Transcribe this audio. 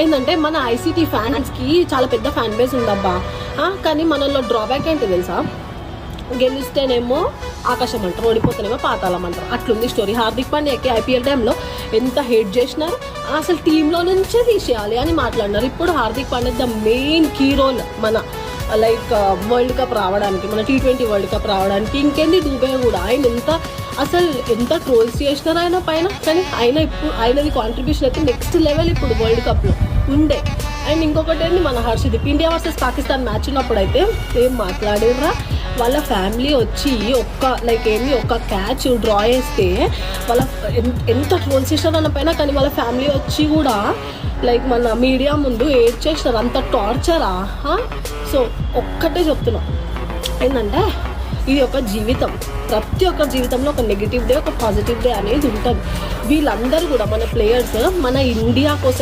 ఏంటంటే మన ఐసీటీ ఫ్యాన్స్కి చాలా పెద్ద ఫ్యాన్ బేస్ ఉందబ్బా. కానీ మనలో డ్రాబ్యాక్ ఏంటి తెలుసా, గెలిస్తేనేమో ఆకాశం అంటారు, ఓడిపోతేనేమో పాతాళం అంటారు. అట్లుంది స్టోరీ. హార్దిక్ పాండ్యాకి ఐపీఎల్ టైంలో ఎంత హేట్ చేసినారు, అసలు టీంలో నుంచే తీసేయాలి అని మాట్లాడినారు. ఇప్పుడు Hardik Pandya the main key role మన లైక్ వరల్డ్ కప్ రావడానికి, మన T20 వరల్డ్ కప్ రావడానికి. ఇంకేంది డూబే కూడా, ఆయన ఎంత ట్రోల్స్ చేసినారు ఆయన పైన, కానీ ఆయనది కాంట్రిబ్యూషన్ అయితే నెక్స్ట్ లెవెల్ ఇప్పుడు వరల్డ్ కప్లో ఉండే. అండ్ ఇంకొకటి ఏంటి, మన Harshdeep India versus Pakistan match ఉన్నప్పుడు అయితే ఏం మాట్లాడిర్రా, వాళ్ళ ఫ్యామిలీ వచ్చి ఒక్క క్యాచ్ డ్రా చేస్తే వాళ్ళ ఎంత ట్రోల్స్ చేసినారు అన్న పైన, కానీ వాళ్ళ ఫ్యామిలీ వచ్చి కూడా మన మీడియా ముందు ఏడ్ చేసినారు. అంత టార్చరా. సో ఒక్కటే చెప్తున్నా ఏంటంటే, ఇది ఒక జీవితం. ప్రతి ఒక్క జీవితంలో ఒక నెగిటివ్ డే, ఒక పాజిటివ్ డే అనేది ఉంటుంది. వీళ్ళందరూ కూడా మన ప్లేయర్స్ మన ఇండియా కోసం